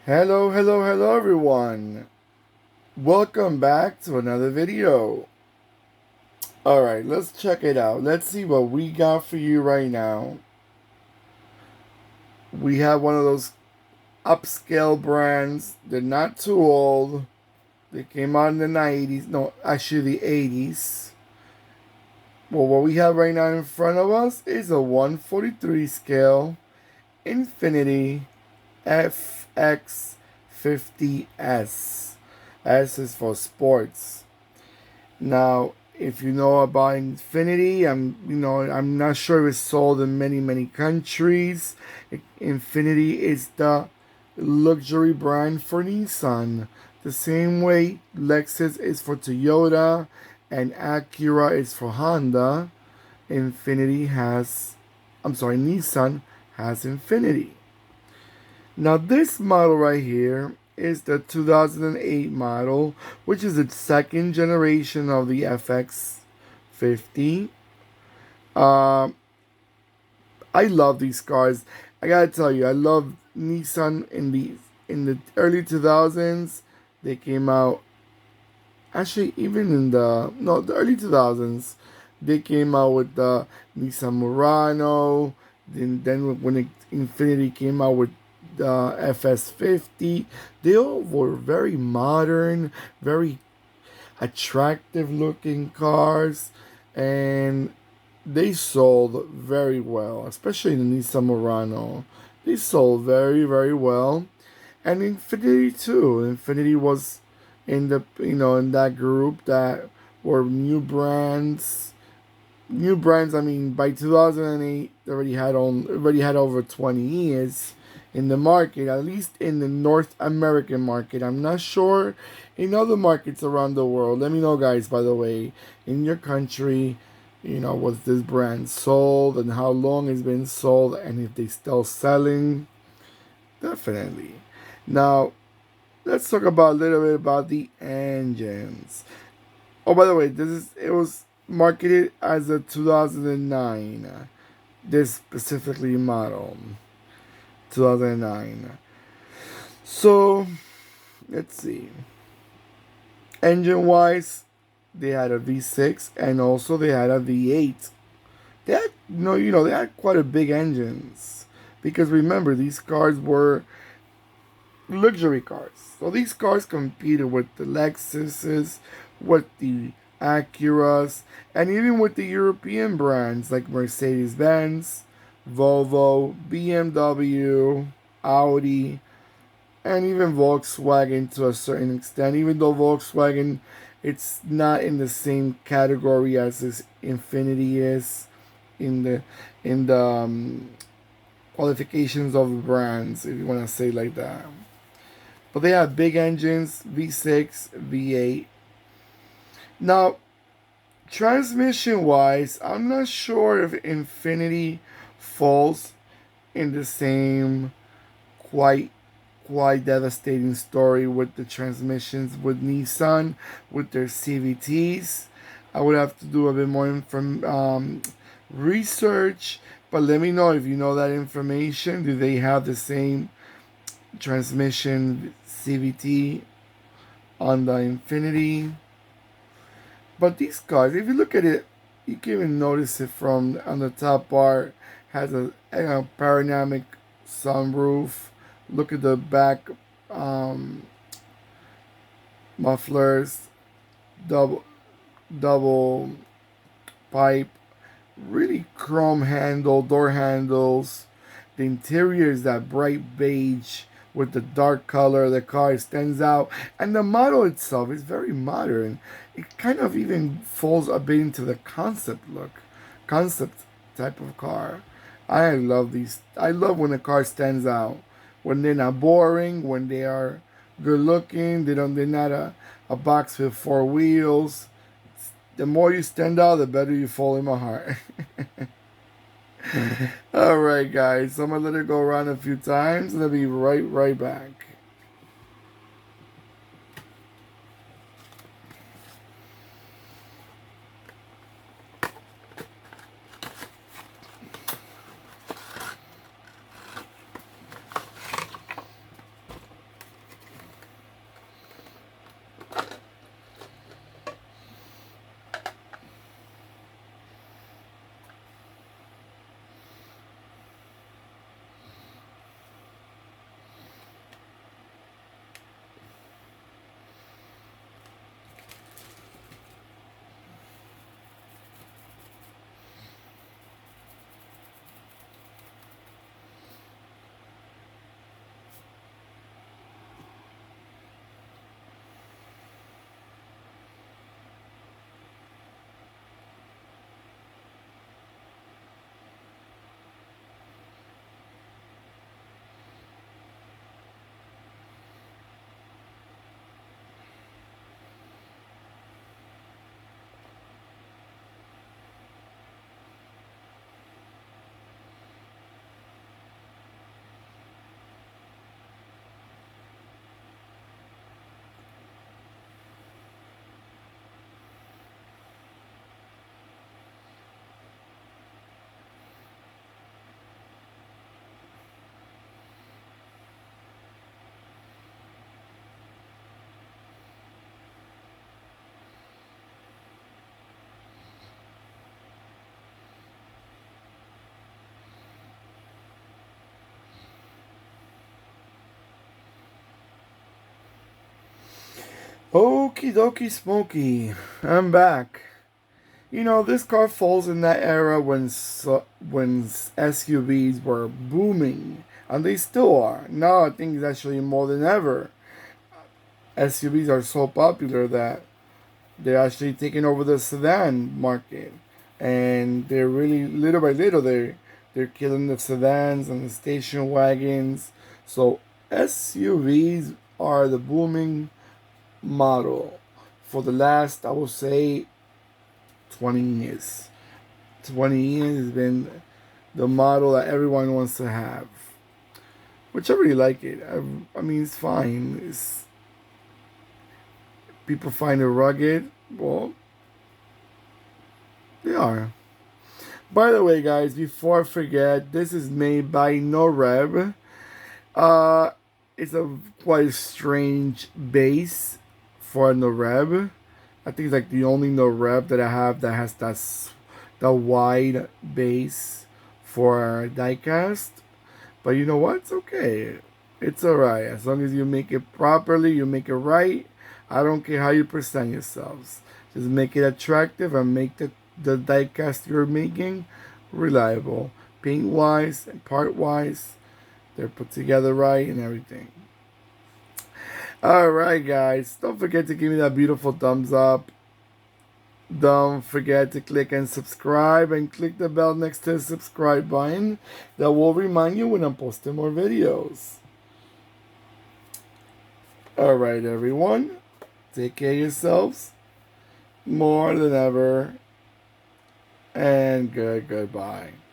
Hello, hello, hello everyone. Welcome back to another video. Alright, let's check it out. Let's see what we got for you right now. We have one of those upscale brands. They're not too old. They came out in the 90s. No, actually the 80s. Well, what we have right now in front of us is a 143 scale Infiniti FX50 S. S is for sports. Now, if you know about Infiniti, I'm not sure it's sold in many countries. Infiniti is the luxury brand for Nissan. The same way Lexus is for Toyota and Acura is for Honda. Nissan has Infiniti. Now this model right here is the 2008 model, which is the second generation of the FX50. Um, I love these cars. I gotta tell you, I love Nissan in the early 2000s. They came out actually even in the early 2000s. They came out with the Nissan Murano. Then when Infiniti came out with the FS50, they all were very modern, very attractive looking cars, and they sold very well, especially the Nissan Murano. They sold very well, and Infiniti too. Infiniti was in in that group that were new brands. New brands. I mean, by 2008, they already had over 20 years in the market, at least in the North American market. I'm not sure in other markets around the world. Let me know, guys. By the way, in your country, was this brand sold and how long it's been sold, and if they still selling. Definitely. Now, let's talk about a little bit about the engines. Oh, by the way, it was marketed as a 2009. This specifically model, 2009. So let's see. Engine wise, they had a V6 and also they had a V8. They had they had quite a big engines because remember these cars were luxury cars. So these cars competed with the Lexuses, with the Acuras, and even with the European brands like Mercedes Benz, Volvo, BMW, Audi, and even Volkswagen to a certain extent. Even though Volkswagen, it's not in the same category as this Infiniti is in the qualifications of the brands, if you want to say like that. But they have big engines, V6, V8. Now, transmission wise, I'm not sure if Infiniti falls in the same quite quite devastating story with the transmissions with Nissan with their CVTs. I would have to do a bit more research, but let me know if you know that information. Do they have the same transmission CVT on the Infiniti? But these cars, if you look at it, you can even notice it from on the top part has a panoramic sunroof. Look at the back um, mufflers, double double pipe, really chrome door handles. The interior is that bright beige with the dark color. The car stands out, and the model itself is very modern. It kind of even falls a bit into the concept type of car. I love these. I love when a car stands out. When they're not boring, when they are good looking, they're not a box with four wheels. The more you stand out, the better you fall in my heart. Alright, guys, so I'm gonna let it go around a few times and I'll be right back. Okie dokie smoky, I'm back. You know, this car falls in that era when SUVs were booming, and they still are. Now I think it's actually more than ever. SUVs are so popular that they're actually taking over the sedan market, and they're really little by little they're killing the sedans and the station wagons. So SUVs are the booming model for the last, I will say, 20 years. 20 years has been the model that everyone wants to have, which I really like it. I mean, it's fine. People find it rugged. Well, they are. By the way, guys, before I forget, this is made by Norev. Uh, it's a quite strange base for a Norev. I think it's like the only Norev that I have that has the wide base for diecast. But you know what? It's okay. It's alright. As long as you make it properly, you make it right. I don't care how you present yourselves. Just make it attractive and make the diecast you're making reliable. Paint wise and part wise. They're put together right and everything. Alright, guys. Don't forget to give me that beautiful thumbs up. Don't forget to click and subscribe and click the bell next to the subscribe button. That will remind you when I'm posting more videos. Alright, everyone. Take care of yourselves more than ever. And goodbye.